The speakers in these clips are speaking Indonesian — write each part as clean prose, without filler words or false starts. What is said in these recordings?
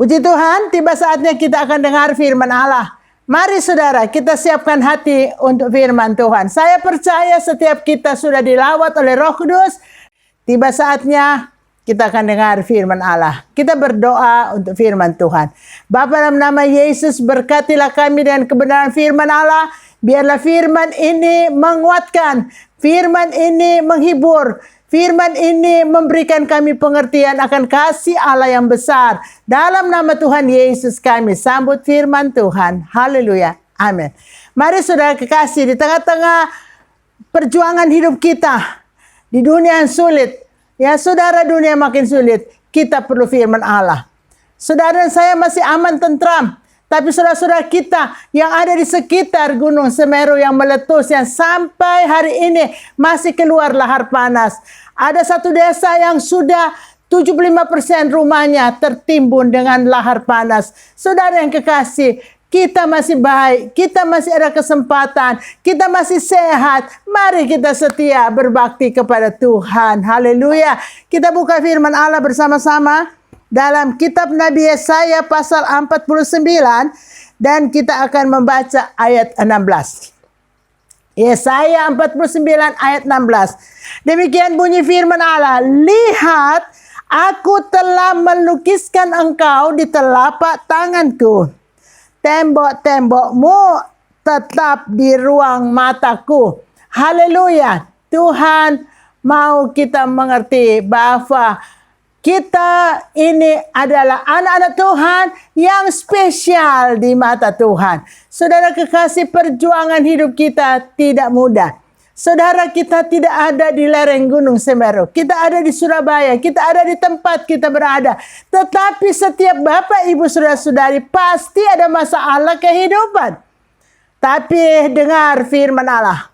Puji Tuhan, tiba saatnya kita akan dengar firman Allah. Mari saudara, kita siapkan hati untuk firman Tuhan. Saya percaya setiap kita sudah dilawat oleh Roh Kudus. Tiba saatnya kita akan dengar firman Allah. Kita berdoa untuk firman Tuhan. Bapa, dalam nama Yesus, berkatilah kami dengan kebenaran firman Allah. Biarlah firman ini menguatkan, firman ini menghibur, firman ini memberikan kami pengertian akan kasih Allah yang besar. Dalam nama Tuhan Yesus kami sambut firman Tuhan. Haleluya. Amin. Mari saudara kekasih, di tengah-tengah perjuangan hidup kita, di dunia yang sulit, ya saudara, dunia makin sulit, kita perlu firman Allah. Saudara dan saya masih aman tentram. Tapi saudara-saudara kita yang ada di sekitar Gunung Semeru yang meletus, yang sampai hari ini masih keluar lahar panas. Ada satu desa yang sudah 75% rumahnya tertimbun dengan lahar panas. Saudara yang kekasih, kita masih baik, kita masih ada kesempatan, kita masih sehat. Mari kita setia berbakti kepada Tuhan. Haleluya. Kita buka firman Allah bersama-sama dalam kitab Nabi Yesaya pasal 49 dan kita akan membaca ayat 16. Yesaya 49 ayat 16. Demikian bunyi firman Allah, "Lihat, aku telah melukiskan engkau di telapak tanganku. Tembok-tembokmu tetap di ruang mataku." Haleluya. Tuhan mau kita mengerti bahwa kita ini adalah anak-anak Tuhan yang spesial di mata Tuhan. Saudara kekasih, perjuangan hidup kita tidak mudah. Saudara, kita tidak ada di lereng Gunung Semeru. Kita ada di Surabaya. Kita ada di tempat kita berada. Tetapi setiap Bapak, Ibu, Saudara-saudari pasti ada masalah kehidupan. Tapi dengar firman Allah.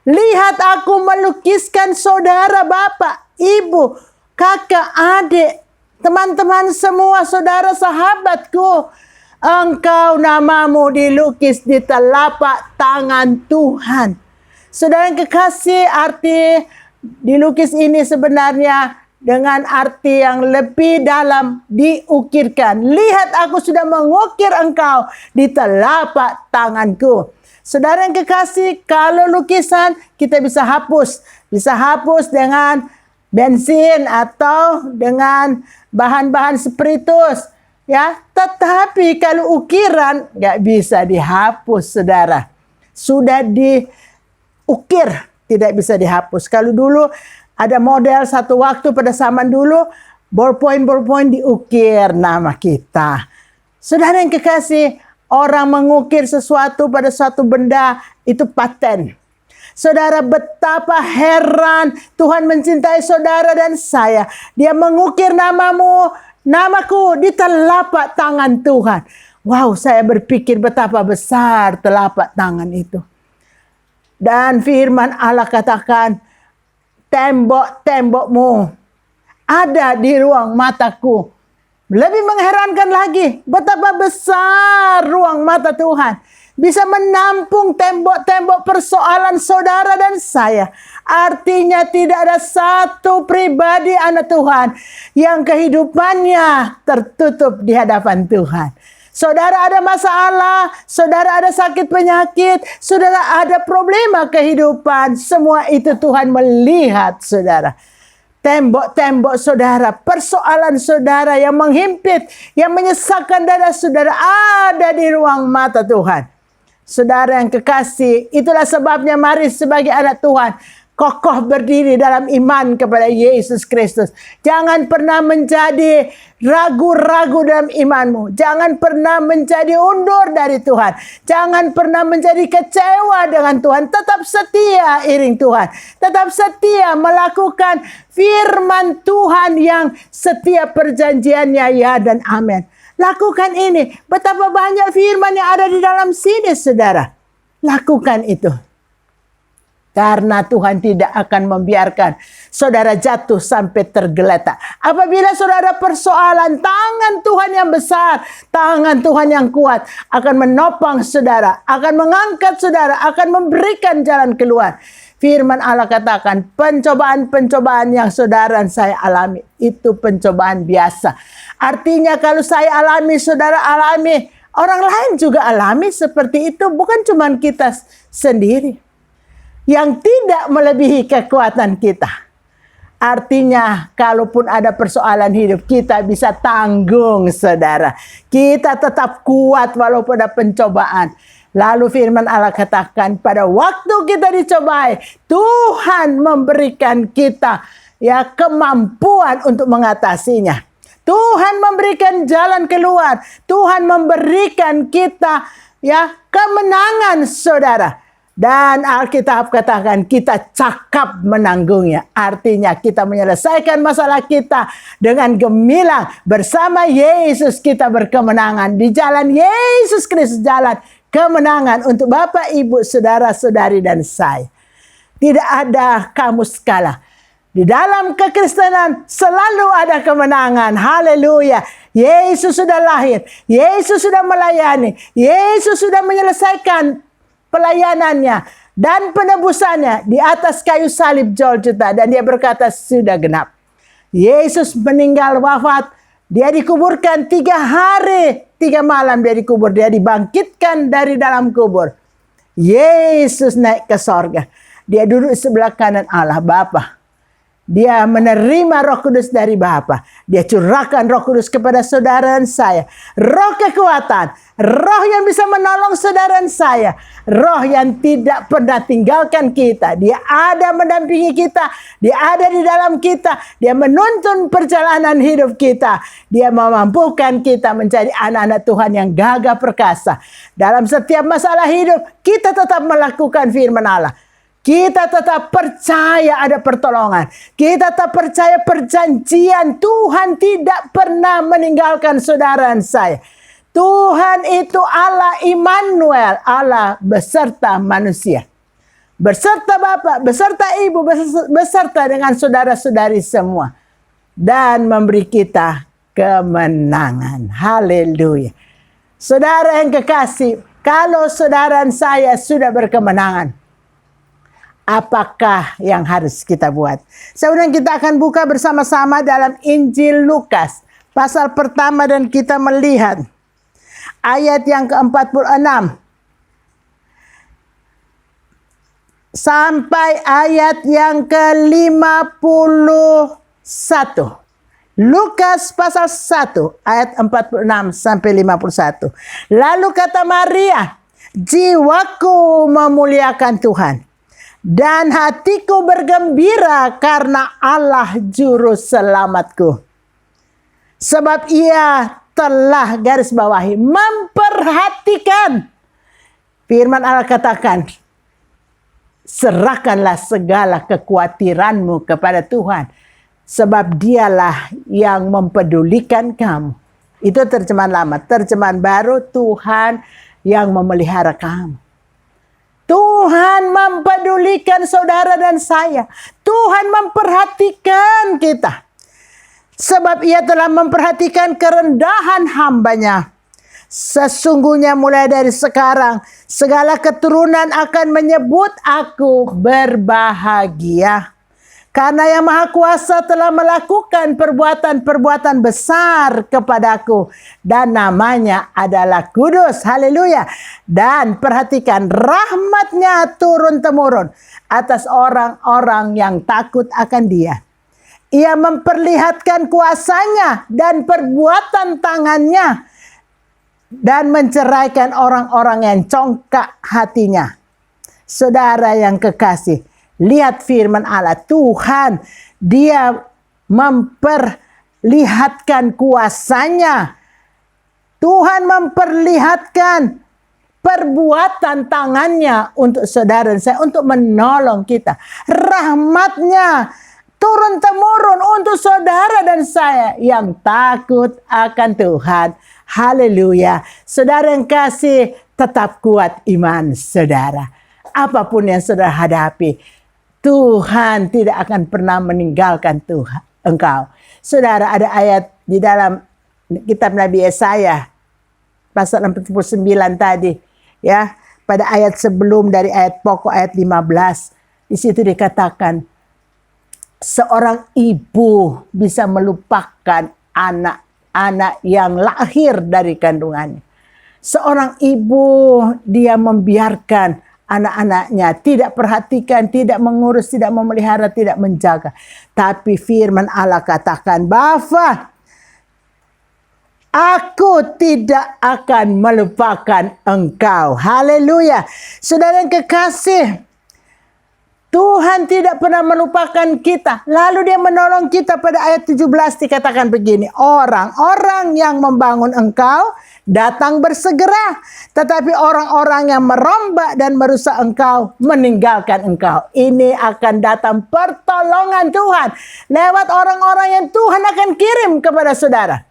"Lihat, aku melukiskan saudara, Bapak, Ibu, kakak, adik, teman-teman semua, saudara, sahabatku. Engkau namamu dilukis di telapak tangan Tuhan." Saudara yang kekasih, arti dilukis ini sebenarnya dengan arti yang lebih dalam, diukirkan. "Lihat, aku sudah mengukir engkau di telapak tanganku." Saudara yang kekasih, kalau lukisan kita bisa hapus. Bisa hapus dengan bensin atau dengan bahan-bahan spiritus, ya. Tetapi kalau ukiran nggak bisa dihapus, saudara. Sudah diukir, tidak bisa dihapus. Kalau dulu ada model satu waktu pada zaman dulu, ballpoint diukir nama kita. Saudara yang kekasih, orang mengukir sesuatu pada suatu benda itu paten. Saudara, betapa heran Tuhan mencintai saudara dan saya. Dia mengukir namaku di telapak tangan Tuhan. Wow, saya berpikir betapa besar telapak tangan itu. Dan firman Allah katakan, "Tembok-tembokmu ada di ruang mataku." Lebih mengherankan lagi, betapa besar ruang mata Tuhan. Bisa menampung tembok-tembok persoalan saudara dan saya. Artinya tidak ada satu pribadi anak Tuhan yang kehidupannya tertutup di hadapan Tuhan. Saudara ada masalah, saudara ada sakit penyakit, saudara ada problema kehidupan. Semua itu Tuhan melihat saudara. Tembok-tembok saudara, persoalan saudara yang menghimpit, yang menyesakkan dada saudara ada di ruang mata Tuhan. Saudara yang kekasih, itulah sebabnya mari sebagai anak Tuhan kokoh berdiri dalam iman kepada Yesus Kristus. Jangan pernah menjadi ragu-ragu dalam imanmu. Jangan pernah menjadi undur dari Tuhan. Jangan pernah menjadi kecewa dengan Tuhan. Tetap setia iring Tuhan. Tetap setia melakukan firman Tuhan yang setiap perjanjiannya ya dan amin. Lakukan ini. Betapa banyak firman yang ada di dalam sini, saudara. Lakukan itu. Karena Tuhan tidak akan membiarkan saudara jatuh sampai tergeletak. Apabila saudara persoalan, tangan Tuhan yang besar, tangan Tuhan yang kuat akan menopang saudara, akan mengangkat saudara, akan memberikan jalan keluar. Firman Allah katakan, pencobaan-pencobaan yang saudara dan saya alami, itu pencobaan biasa. Artinya kalau saya alami, saudara alami, orang lain juga alami seperti itu. Bukan cuma kita sendiri yang tidak melebihi kekuatan kita. Artinya kalaupun ada persoalan hidup, kita bisa tanggung, saudara. Kita tetap kuat walaupun ada pencobaan. Lalu firman Allah katakan, pada waktu kita dicobai, Tuhan memberikan kita kemampuan untuk mengatasinya. Tuhan memberikan jalan keluar. Tuhan memberikan kita kemenangan, saudara. Dan Alkitab katakan kita cakap menanggungnya. Artinya kita menyelesaikan masalah kita dengan gemilang. Bersama Yesus kita berkemenangan. Di jalan Yesus Kristus jalan kemenangan untuk Bapak, Ibu, saudara-saudari, dan saya. Tidak ada kamus kalah. Di dalam kekristenan selalu ada kemenangan. Haleluya. Yesus sudah lahir. Yesus sudah melayani. Yesus sudah menyelesaikan pelayanannya dan penebusannya di atas kayu salib Golgota. Dan dia berkata sudah genap. Yesus meninggal wafat. Dia dikuburkan 3 hari, 3 malam dia dikubur. Dia dibangkitkan dari dalam kubur. Yesus naik ke sorga. Dia duduk sebelah kanan Allah Bapa. Dia menerima Roh Kudus dari Bapa. Dia curahkan Roh Kudus kepada saudara dan saya. Roh kekuatan. Roh yang bisa menolong saudara dan saya. Roh yang tidak pernah tinggalkan kita. Dia ada mendampingi kita. Dia ada di dalam kita. Dia menuntun perjalanan hidup kita. Dia memampukan kita menjadi anak-anak Tuhan yang gagah perkasa. Dalam setiap masalah hidup, kita tetap melakukan firman Allah. Kita tetap percaya ada pertolongan. Kita tetap percaya perjanjian. Tuhan tidak pernah meninggalkan saudara dan saya. Tuhan itu Allah Immanuel. Allah beserta manusia. Beserta Bapa, beserta Ibu, beserta dengan saudara-saudari semua. Dan memberi kita kemenangan. Haleluya. Saudara yang kekasih, kalau saudara dan saya sudah berkemenangan, apakah yang harus kita buat? Sekarang kita akan buka bersama-sama dalam Injil Lukas. Pasal pertama dan kita melihat ayat yang ke-46. Sampai ayat yang ke-51. Lukas pasal 1 ayat 46 sampai 51. Lalu kata Maria, jiwaku memuliakan Tuhan. Dan hatiku bergembira karena Allah juru selamatku. Sebab ia telah garis bawahi memperhatikan. Firman Allah katakan, serahkanlah segala kekhawatiranmu kepada Tuhan. Sebab dialah yang mempedulikan kamu. Itu terjemahan lama. Terjemahan baru, Tuhan yang memelihara kamu. Tuhan mempedulikan saudara dan saya. Tuhan memperhatikan kita. Sebab ia telah memperhatikan kerendahan hambanya. Sesungguhnya mulai dari sekarang, segala keturunan akan menyebut aku berbahagia. Karena yang Maha Kuasa telah melakukan perbuatan-perbuatan besar kepadaku. Dan namanya adalah kudus. Haleluya. Dan perhatikan, rahmatnya turun-temurun atas orang-orang yang takut akan dia. Ia memperlihatkan kuasanya dan perbuatan tangannya. Dan menceraikan orang-orang yang congkak hatinya. Saudara yang kekasih, lihat firman Allah. Tuhan, dia memperlihatkan kuasanya. Tuhan memperlihatkan perbuatan tangannya untuk saudara dan saya, untuk menolong kita. Rahmatnya turun-temurun untuk saudara dan saya yang takut akan Tuhan. Haleluya. Saudara yang kasih, tetap kuat iman saudara. Apapun yang saudara hadapi, Tuhan tidak akan pernah meninggalkan Tuhan engkau. Saudara, ada ayat di dalam kitab Nabi Yesaya pasal 49 tadi, ya, pada ayat sebelum dari ayat pokok ayat 15. Di situ dikatakan seorang ibu bisa melupakan anak anak yang lahir dari kandungannya. Seorang ibu, dia membiarkan anak-anaknya, tidak perhatikan, tidak mengurus, tidak memelihara, tidak menjaga. Tapi firman Allah katakan, Bapa, aku tidak akan melupakan engkau. Haleluya. Saudara yang kekasih, Tuhan tidak pernah melupakan kita. Lalu dia menolong kita pada ayat 17 dikatakan begini. Orang-orang yang membangun engkau datang bersegera. Tetapi orang-orang yang merombak dan merusak engkau meninggalkan engkau. Ini akan datang pertolongan Tuhan. Lewat orang-orang yang Tuhan akan kirim kepada saudara.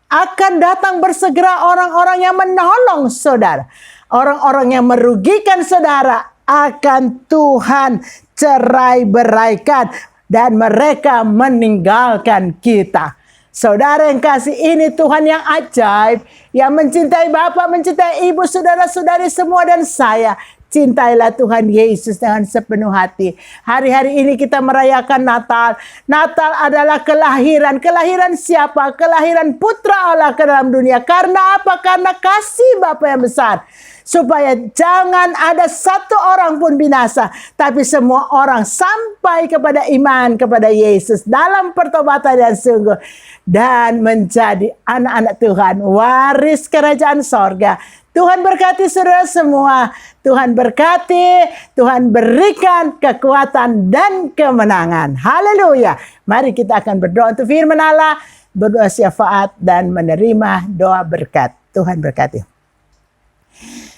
Akan datang bersegera orang-orang yang menolong saudara. Orang-orang yang merugikan saudara akan Tuhan cerai-beraikan dan mereka meninggalkan kita. Saudara yang kasih, ini Tuhan yang ajaib, yang mencintai Bapak, mencintai Ibu, saudara-saudari semua dan saya. Cintailah Tuhan Yesus dengan sepenuh hati. Hari-hari ini kita merayakan Natal. Natal adalah kelahiran. Kelahiran siapa? Kelahiran Putra Allah ke dalam dunia. Karena apa? Karena kasih Bapa yang besar. Supaya jangan ada satu orang pun binasa, tapi semua orang sampai kepada iman kepada Yesus dalam pertobatan yang sungguh dan menjadi anak-anak Tuhan, waris kerajaan sorga. Tuhan berkati saudara semua. Tuhan berkati, Tuhan berikan kekuatan dan kemenangan. Haleluya. Mari kita akan berdoa untuk firman Allah, berdoa syafaat dan menerima doa berkat. Tuhan berkati.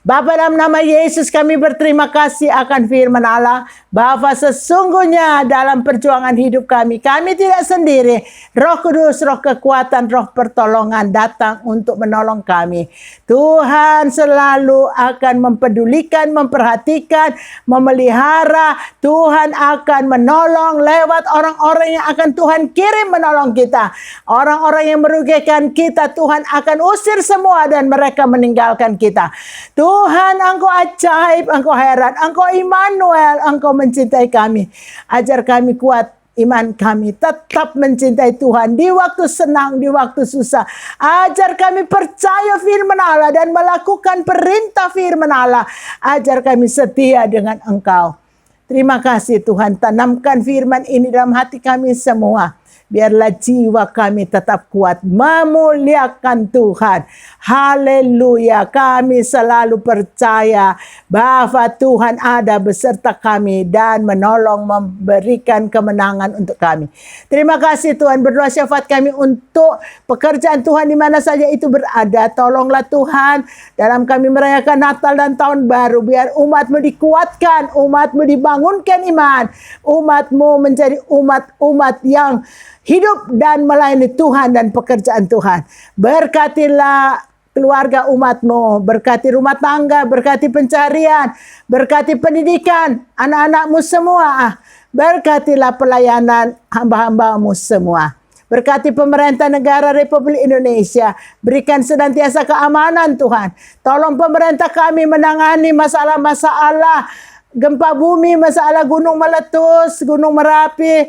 Bapa, dalam nama Yesus kami berterima kasih akan firman Allah. Bapa, sesungguhnya dalam perjuangan hidup kami tidak sendiri. Roh Kudus, roh kekuatan, roh pertolongan datang untuk menolong kami. Tuhan selalu akan mempedulikan, memperhatikan, memelihara. Tuhan akan menolong lewat orang-orang yang akan Tuhan kirim menolong kita. Orang-orang yang merugikan kita, Tuhan akan usir semua dan mereka meninggalkan kita. Tuhan, Engkau ajaib, Engkau heran, Engkau Immanuel, Engkau mencintai kami. Ajar kami kuat iman kami, tetap mencintai Tuhan di waktu senang, di waktu susah. Ajar kami percaya firman Allah dan melakukan perintah firman Allah. Ajar kami setia dengan Engkau. Terima kasih Tuhan, tanamkan firman ini dalam hati kami semua. Biarlah jiwa kami tetap kuat memuliakan Tuhan. Haleluya. Kami selalu percaya bahwa Tuhan ada beserta kami dan menolong, memberikan kemenangan untuk kami. Terima kasih Tuhan. Berdoa syafaat kami untuk pekerjaan Tuhan di mana saja itu berada. Tolonglah Tuhan dalam kami merayakan Natal dan Tahun Baru. Biar umat-Mu dikuatkan, umat-Mu dibangunkan iman. Umat-Mu menjadi umat-umat yang hidup dan melayani Tuhan dan pekerjaan Tuhan. Berkatilah keluarga umat-Mu, berkati rumah tangga, berkati pencarian, berkati pendidikan anak-anak-Mu semua. Berkatilah pelayanan hamba-hamba-Mu semua. Berkati pemerintah negara Republik Indonesia. Berikan senantiasa keamanan Tuhan. Tolong pemerintah kami menangani masalah-masalah gempa bumi, masalah gunung meletus, gunung Merapi,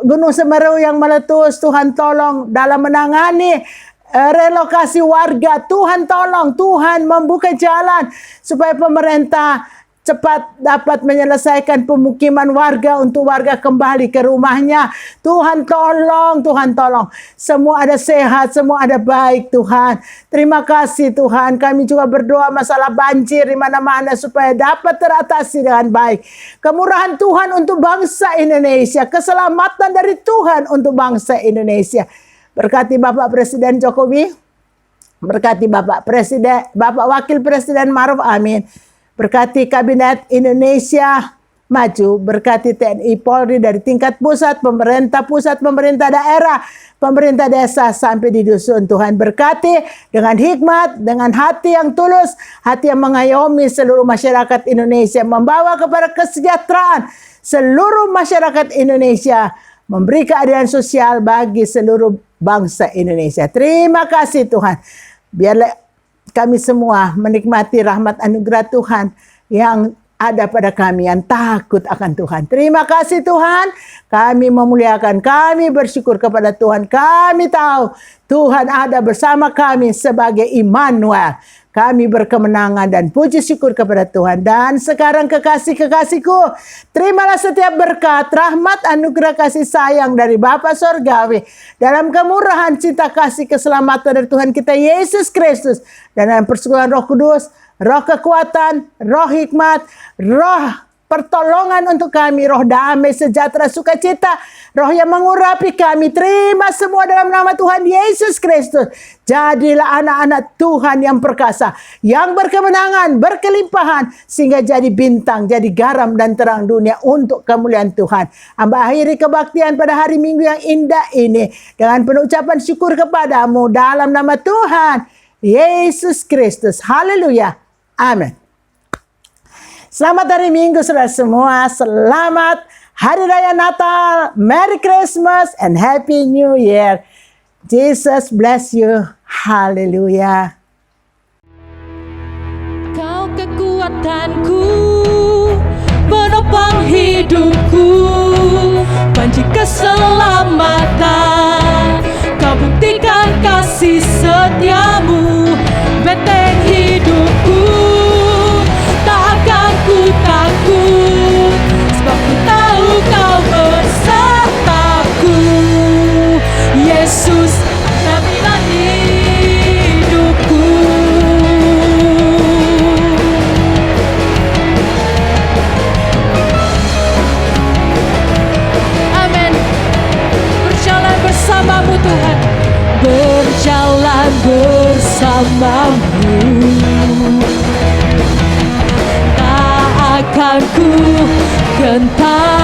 Gunung Semeru yang meletus. Tuhan tolong dalam menangani relokasi warga. Tuhan tolong, Tuhan membuka jalan supaya pemerintah cepat dapat menyelesaikan pemukiman warga untuk warga kembali ke rumahnya. Tuhan tolong, Tuhan tolong. Semua ada sehat, semua ada baik Tuhan. Terima kasih Tuhan. Kami juga berdoa masalah banjir di mana-mana supaya dapat teratasi dengan baik. Kemurahan Tuhan untuk bangsa Indonesia. Keselamatan dari Tuhan untuk bangsa Indonesia. Berkati Bapak Presiden Jokowi. Berkati Bapak Presiden, Bapak Wakil Presiden Ma'ruf Amin. Berkati Kabinet Indonesia Maju, berkati TNI Polri dari tingkat pusat, pemerintah daerah, pemerintah desa sampai di dusun. Tuhan berkati dengan hikmat, dengan hati yang tulus, hati yang mengayomi seluruh masyarakat Indonesia, membawa kepada kesejahteraan seluruh masyarakat Indonesia, memberi keadilan sosial bagi seluruh bangsa Indonesia. Terima kasih Tuhan. Biarlah kami semua menikmati rahmat anugerah Tuhan yang ada pada kami yang takut akan Tuhan. Terima kasih Tuhan, kami memuliakan, kami bersyukur kepada Tuhan. Kami tahu Tuhan ada bersama kami sebagai Immanuel. Kami berkemenangan dan puji syukur kepada Tuhan. Dan sekarang kekasih-kekasihku, terimalah setiap berkat, rahmat, anugerah, kasih sayang dari Bapa Sorgawi, dalam kemurahan, cinta, kasih, keselamatan dari Tuhan kita Yesus Kristus, dan dalam persekutuan Roh Kudus, roh kekuatan, roh hikmat, roh pertolongan untuk kami, roh damai, sejahtera, sukacita, roh yang mengurapi kami. Terima semua dalam nama Tuhan Yesus Kristus. Jadilah anak-anak Tuhan yang perkasa, yang berkemenangan, berkelimpahan, sehingga jadi bintang, jadi garam dan terang dunia untuk kemuliaan Tuhan. Hamba akhiri kebaktian pada hari Minggu yang indah ini dengan penuh ucapan syukur kepadamu dalam nama Tuhan Yesus Kristus. Haleluya. Amin. Selamat hari Minggu saudara semua. Selamat Hari Raya Natal. Merry Christmas and Happy New Year. Jesus bless you. Haleluya. Kau kekuatanku, penopang hidupku, panji keselamatan. Kau buktikan kasih setiamu, benteng hidupku. Tak akan ku takut, sebab ku tahu kau bersamaku. Yesus, nabilah hidupku. Amin. Berjalan bersamamu Tuhan, berjalan bersamamu. Tak akan ku gentar.